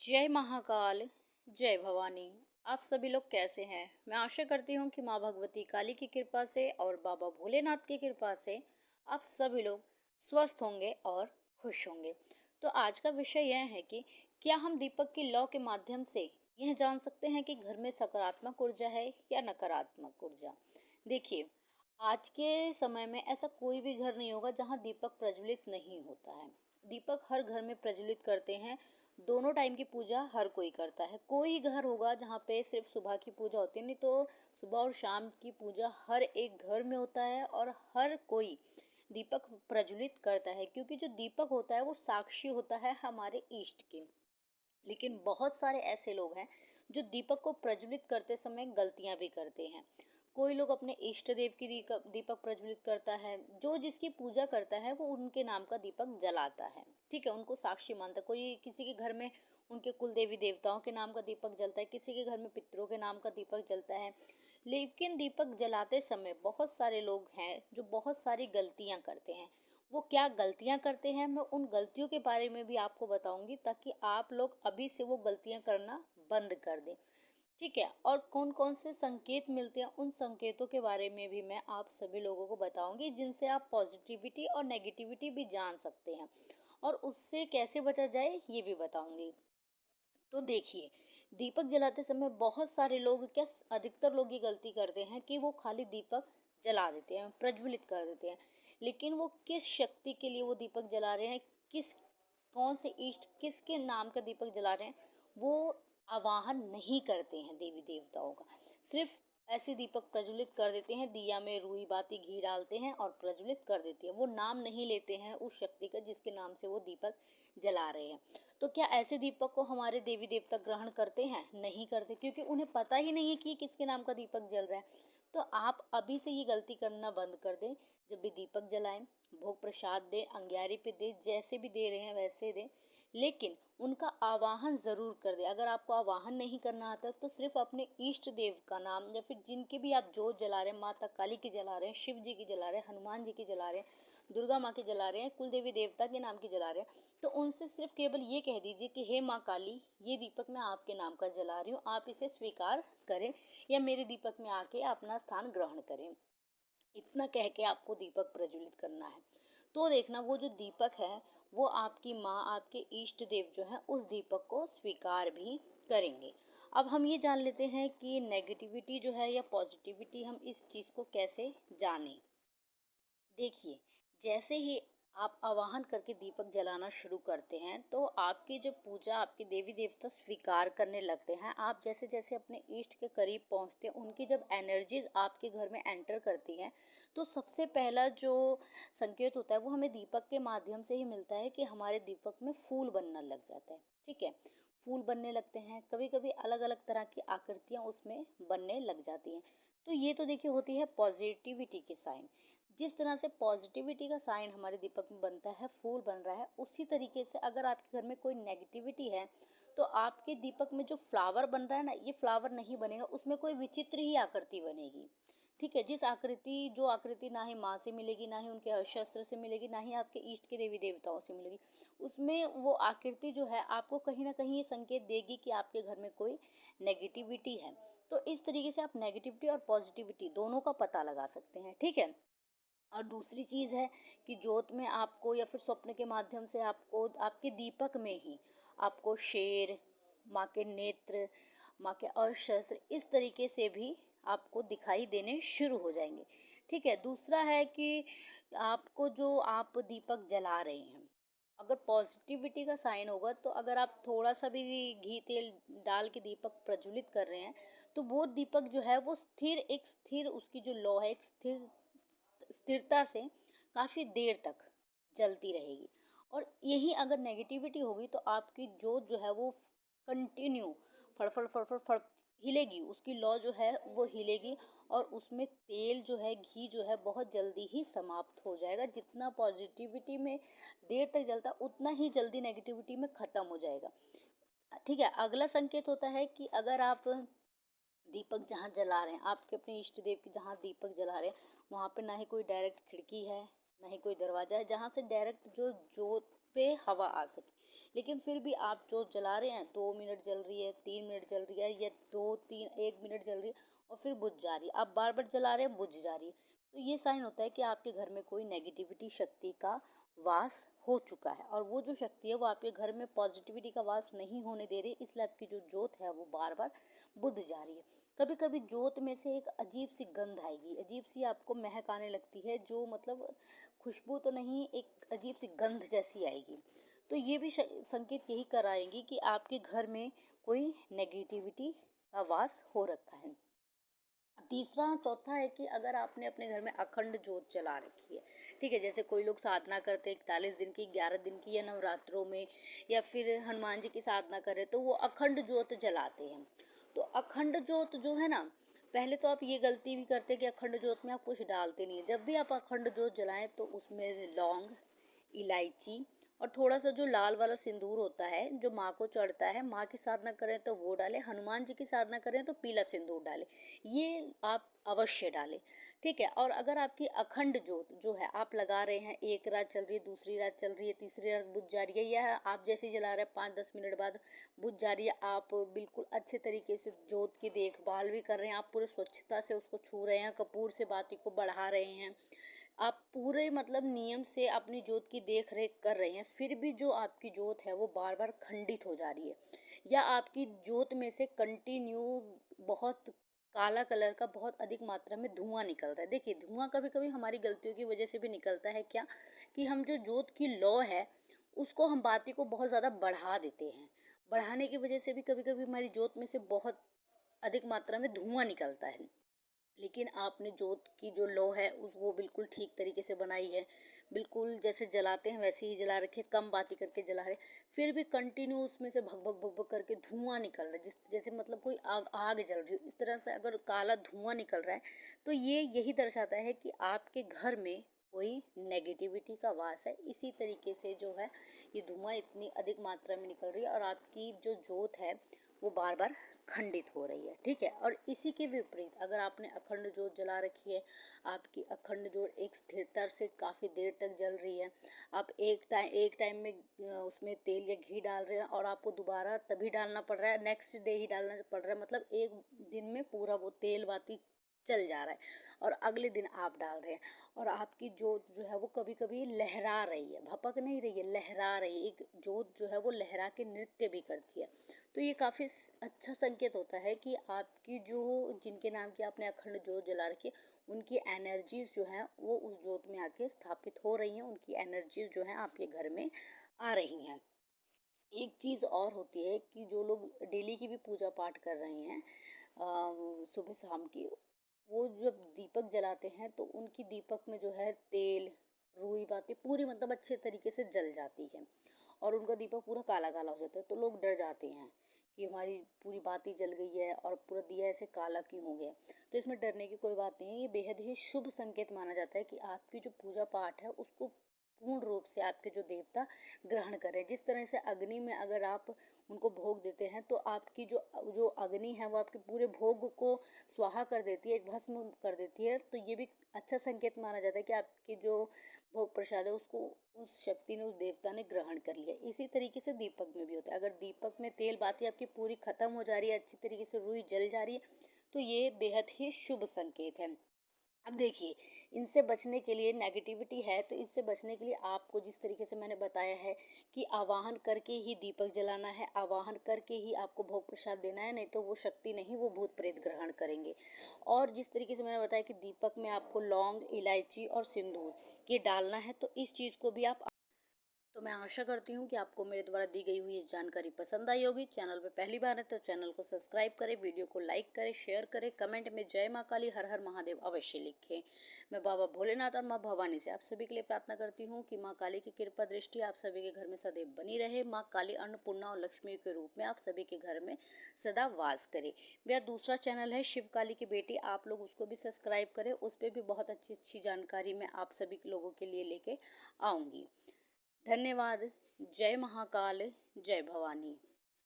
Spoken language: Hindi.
जय महाकाल, जय भवानी। आप सभी लोग कैसे हैं? मैं आशा करती हूँ कि माँ भगवती काली की कृपा से और बाबा भोलेनाथ की कृपा से आप सभी लोग स्वस्थ होंगे और खुश होंगे। तो आज का विषय यह है कि क्या हम दीपक की लौ के माध्यम से यह जान सकते हैं कि घर में सकारात्मक ऊर्जा है या नकारात्मक ऊर्जा। देखिए, आज के समय में ऐसा कोई भी घर नहीं होगा जहाँ दीपक प्रज्वलित नहीं होता है। दीपक हर घर में प्रज्वलित करते हैं। दोनों टाइम की पूजा हर कोई करता है। कोई ही घर होगा जहाँ पे सिर्फ सुबह की पूजा होती है, नहीं तो सुबह और शाम की पूजा हर एक घर में होता है और हर कोई दीपक प्रज्वलित करता है, क्योंकि जो दीपक होता है वो साक्षी होता है हमारे इष्ट की। लेकिन बहुत सारे ऐसे लोग हैं जो दीपक को प्रज्वलित करते समय गलतियां भी करते हैं। कोई लोग अपने इष्ट देव की दीपक प्रज्वलित करता है। जो जिसकी पूजा करता है वो उनके नाम का दीपक जलाता है। ठीक है, उनको साक्षी मानता है। कोई किसी के घर में उनके कुल देवी देवताओं के नाम का दीपक जलता है, किसी के घर में पितरों के नाम का दीपक जलता है। लेकिन दीपक जलाते समय बहुत सारे लोग हैं जो बहुत सारी गलतियां करते हैं। वो क्या गलतियां करते हैं, मैं उन गलतियों के बारे में भी आपको बताऊंगी, ताकि आप लोग अभी से वो गलतियां करना बंद कर दें। ठीक है, और कौन कौन से संकेत मिलते हैं, उन संकेतों के बारे में भी मैं आप सभी लोगों को बताऊंगी, जिनसे आप पॉजिटिविटी और नेगेटिविटी भी जान सकते हैं, और उससे कैसे बचा जाए ये भी बताऊंगी। तो देखिए, दीपक जलाते समय बहुत सारे लोग, क्या अधिकतर लोग ये गलती करते हैं कि वो खाली दीपक जला देते हैं, प्रज्वलित कर देते हैं। लेकिन वो किस शक्ति के लिए वो दीपक जला रहे हैं, किस कौन से इष्ट किसके नाम का दीपक जला रहे हैं, वो आवाहन नहीं करते हैं देवी देवताओं का। सिर्फ ऐसे दीपक प्रज्वलित कर देते हैं, दिया में रुई बाती घी डालते हैं और प्रज्वलित कर देते हैं। वो नाम नहीं लेते हैं उस शक्ति का जिसके नाम से वो दीपक जला रहे हैं। तो क्या ऐसे दीपक को हमारे देवी देवता ग्रहण करते हैं? नहीं करते, क्योंकि उन्हें पता ही नहीं है कि किसके नाम का दीपक जल रहा है। तो आप अभी से ये गलती करना बंद कर दें। जब भी दीपक जलाएं, भोग प्रसाद दें, अंग्यारी पे दें, जैसे भी दे रहे हैं वैसे दें, लेकिन उनका आवाहन जरूर कर दें। अगर आपको आवाहन नहीं करना आता तो सिर्फ अपने इष्ट देव का नाम, या फिर जिनके भी आप जोत जला रहे हैं, माता काली की जला रहे हैं, शिव जी की जला रहे हैं, हनुमान जी की जला रहे हैं, दुर्गा माँ की जला रहे हैं, कुल देवी देवता के नाम की जला रहे हैं, तो उनसे सिर्फ केवल ये कह दीजिए कि हे माँ काली, ये दीपक मैं आपके नाम का जला रही हूँ, आप इसे स्वीकार करें या मेरे दीपक में आके अपना स्थान ग्रहण करें। इतना कह के आपको दीपक प्रज्वलित करना है। तो देखना, वो जो दीपक है वो आपकी माँ, आपके इष्ट देव जो है उस दीपक को स्वीकार भी करेंगे। अब हम ये जान लेते हैं कि नेगेटिविटी जो है या पॉजिटिविटी, हम इस चीज़ को कैसे जानें। देखिए, जैसे ही आप आवाहन करके दीपक जलाना शुरू करते हैं तो आपकी जो पूजा, आपके देवी देवता स्वीकार करने लगते हैं। आप जैसे जैसे अपने इष्ट के करीब पहुंचते हैं, उनकी जब एनर्जीज आपके घर में एंटर करती हैं, तो सबसे पहला जो संकेत होता है वो हमें दीपक के माध्यम से ही मिलता है कि हमारे दीपक में फूल बनना लग जाता है। ठीक है, फूल बनने लगते हैं, कभी कभी अलग अलग तरह की आकृतियां उसमें बनने लग जाती हैं। तो ये तो देखिए होती है पॉजिटिविटी की साइन। जिस तरह से पॉजिटिविटी का साइन हमारे दीपक में बनता है, फूल बन रहा है, उसी तरीके से अगर आपके घर में कोई नेगेटिविटी है तो आपके दीपक में जो फ्लावर बन रहा है ना, ये फ्लावर नहीं बनेगा, उसमें कोई विचित्र ही आकृति बनेगी। ठीक है, जिस आकृति जो आकृति ना ही माँ से मिलेगी, ना ही उनके शस्त्र से मिलेगी, ना ही आपके इष्ट के देवी देवताओं से मिलेगी, उसमें वो आकृति जो है आपको कहीं ना कहीं ये संकेत देगी कि आपके घर में कोई नेगेटिविटी है। तो इस तरीके से आप नेगेटिविटी और पॉजिटिविटी दोनों का पता लगा सकते हैं। ठीक है, और दूसरी चीज़ है कि जोत में आपको या फिर स्वप्न के माध्यम से आपको आपके दीपक में ही आपको शेर, माँ के नेत्र, माँ के अशस्त्र, इस तरीके से भी आपको दिखाई देने शुरू हो जाएंगे। ठीक है, दूसरा है कि आपको जो आप दीपक जला रहे हैं, अगर पॉजिटिविटी का साइन होगा, तो अगर आप थोड़ा सा भी घी तेल डाल के दीपक प्रज्वलित कर रहे हैं, तो वो दीपक जो है वो स्थिर उसकी जो लौ है, एक स्थिरता से काफ़ी देर तक जलती रहेगी। और यही अगर नेगेटिविटी होगी तो आपकी जोत जो है वो कंटिन्यू फड़फड़ फड़फड़ फड़ हिलेगी, उसकी लौ जो है वो हिलेगी, और उसमें तेल जो है, घी जो है, बहुत जल्दी ही समाप्त हो जाएगा। जितना पॉजिटिविटी में देर तक जलता उतना ही जल्दी नेगेटिविटी में ख़त्म हो जाएगा। ठीक है, अगला संकेत होता है कि अगर आप दीपक जहाँ जला रहे हैं, आपके अपने इष्ट देव की जहाँ दीपक जला रहे हैं, वहाँ पे ना ही कोई डायरेक्ट खिड़की है, ना ही कोई दरवाजा है जहाँ से डायरेक्ट जो जोत पे हवा आ सके। लेकिन फिर भी आप जोत जला रहे हैं, 2 मिनट जल रही है, 3 मिनट जल रही है, या 1 मिनट जल रही है और फिर बुझ जा रही है, आप बार बार जला रहे हैं, बुझ जा रही है, तो ये साइन होता है कि आपके घर में कोई नेगेटिविटी शक्ति का वास हो चुका है। और वो जो शक्ति है वो आपके घर में पॉजिटिविटी का वास नहीं होने दे रही, इसलिए आपकी जो जोत है वो बार बार बुझ जा रही है। कभी कभी जोत में से एक अजीब सी गंध आएगी, अजीब सी आपको महक आने लगती है, जो मतलब खुशबू तो नहीं, एक अजीब सी गंध जैसी आएगी। तो ये भी संकेत यही कराएंगी कि आपके घर में कोई नेगेटिविटी का वास हो रखा है। तीसरा चौथा है कि अगर आपने अपने घर में अखंड जोत जला रखी है, ठीक है, जैसे कोई लोग साधना करते हैं 41 दिन की, 11 दिन की, या नवरात्रों में, या फिर हनुमान जी की साधना करें तो वो अखंड जोत जलाते हैं। तो अखंड जोत जो है ना, पहले तो आप ये गलती भी करते हैं कि अखंड जोत में आप कुछ डालते नहीं है। जब भी आप अखंड जोत जलाएं तो उसमें लौंग, इलायची और थोड़ा सा जो लाल वाला सिंदूर होता है जो माँ को चढ़ता है, माँ की साधना करें तो वो डालें, हनुमान जी की साधना करें तो पीला सिंदूर डालें, ये आप अवश्य डालें, ठीक है। और अगर आपकी अखंड जोत जो है आप लगा रहे हैं, एक रात चल रही है, दूसरी रात चल रही है, तीसरी रात बुझ जा रही है, या आप जैसे ही जला रहे हैं 5-10 मिनट बाद बुझ जा रही है, आप बिल्कुल अच्छे तरीके से जोत की देखभाल भी कर रहे हैं, आप पूरे स्वच्छता से उसको छू रहे हैं, कपूर से बाती को बढ़ा रहे हैं, आप पूरे मतलब नियम से अपनी जोत की देख रेख कर रहे हैं, फिर भी जो आपकी जोत है वो बार बार खंडित हो जा रही है, या आपकी जोत में से कंटिन्यू बहुत काला कलर का बहुत अधिक मात्रा में धुआं निकल रहा है। देखिए, धुआं कभी कभी हमारी गलतियों की वजह से भी निकलता है, क्या कि हम जो जोत की लौ है उसको हम बाती को बहुत ज़्यादा बढ़ा देते हैं, बढ़ाने की वजह से भी कभी कभी हमारी जोत में से बहुत अधिक मात्रा में धुआं निकलता है। लेकिन आपने जोत की जो लौ है उस वो बिल्कुल ठीक तरीके से बनाई है, बिल्कुल जैसे जलाते हैं वैसे ही जला रखे, कम बाती करके जला रहे, फिर भी कंटिन्यू उसमें से भग भग भग भग करके धुआं निकल रहा है, जिस जैसे मतलब कोई आग आग जल रही हो, इस तरह से अगर काला धुआं निकल रहा है तो ये यही दर्शाता है कि आपके घर में कोई नेगेटिविटी का वास है। इसी तरीके से जो है ये धुआं इतनी अधिक मात्रा में निकल रही है और आपकी जो जोत है वो बार बार खंडित हो रही है, ठीक है। और इसी के विपरीत अगर आपने अखंड जोत जला रखी है, आपकी अखंड जोत एक स्थिरता से काफ़ी देर तक जल रही है, आप एक टाइम में उसमें तेल या घी डाल रहे हैं और आपको दोबारा तभी डालना पड़ रहा है, नेक्स्ट डे ही डालना पड़ रहा है, मतलब एक दिन में पूरा वो तेल बाती चल जा रहा है और अगले दिन आप डाल रहे हैं, और आपकी जोत जो है वो कभी कभी लहरा रही है, भपक नहीं रही है, लहरा रही है। एक जोत जो है वो लहरा के नृत्य भी करती है। तो ये काफ़ी अच्छा संकेत होता है कि आपकी जो जिनके नाम की आपने अखंड जोत जला रखी है उनकी एनर्जीज जो हैं वो उस जोत में आके स्थापित हो रही हैं, उनकी एनर्जीज जो हैं आपके घर में आ रही हैं। एक चीज़ और होती है कि जो लोग डेली की भी पूजा पाठ कर रहे हैं सुबह शाम की, वो जब दीपक जलाते हैं तो उनकी दीपक में जो है तेल, रुई बाती पूरी मतलब अच्छे तरीके से जल जाती है और उनका दीपक पूरा काला काला हो जाता है। तो लोग डर जाते हैं कि हमारी पूरी बाती जल गई है और पूरा दिया ऐसे काला क्यों हो गया। तो इसमें डरने की कोई बात नहीं है, ये बेहद ही शुभ संकेत माना जाता है कि आपकी जो पूजा पाठ है उसको पूर्ण रूप से आपके जो देवता ग्रहण करें। जिस तरह से अग्नि में अगर आप उनको भोग देते हैं तो आपकी जो जो अग्नि है वो आपके पूरे भोग को स्वाहा कर देती है, एक भस्म कर देती है। तो ये भी अच्छा संकेत माना जाता है कि आपकी जो भोग प्रसाद है उसको उस शक्ति ने, उस देवता ने ग्रहण कर लिया। इसी तरीके से दीपक में भी होता है, अगर दीपक में तेल बाती आपकी पूरी खत्म हो जा रही है, अच्छी तरीके से रुई जल जा रही है, तो ये बेहद ही शुभ संकेत है। अब देखिए, इनसे बचने के लिए नेगेटिविटी है तो इससे बचने के लिए आपको जिस तरीके से मैंने बताया है कि आवाहन करके ही दीपक जलाना है, आवाहन करके ही आपको भोग प्रसाद देना है, नहीं तो वो शक्ति नहीं, वो भूत प्रेत ग्रहण करेंगे। और जिस तरीके से मैंने बताया कि दीपक में आपको लौंग, इलायची और सिंदूर ये डालना है, तो इस चीज़ को भी आप, तो मैं आशा करती हूँ कि आपको मेरे द्वारा दी गई हुई इस जानकारी पसंद आई होगी। चैनल पे पहली बार है तो चैनल को सब्सक्राइब करें, वीडियो को लाइक करें, शेयर करें, कमेंट में जय माँ काली हर हर महादेव अवश्य लिखें। मैं बाबा भोलेनाथ और माँ भवानी से आप सभी के लिए प्रार्थना करती हूँ कि माँ काली की कृपा दृष्टि आप सभी के घर में सदैव बनी रहे। माँ काली अन्नपूर्णा और लक्ष्मी के रूप में आप सभी के घर में सदा वास करे। मेरा दूसरा चैनल है शिव काली की बेटी, आप लोग उसको भी सब्सक्राइब करें, उस पर भी बहुत अच्छी अच्छी जानकारी मैं आप सभी लोगों के लिए लेके आऊँगी। धन्यवाद। जय महाकाल, जय भवानी।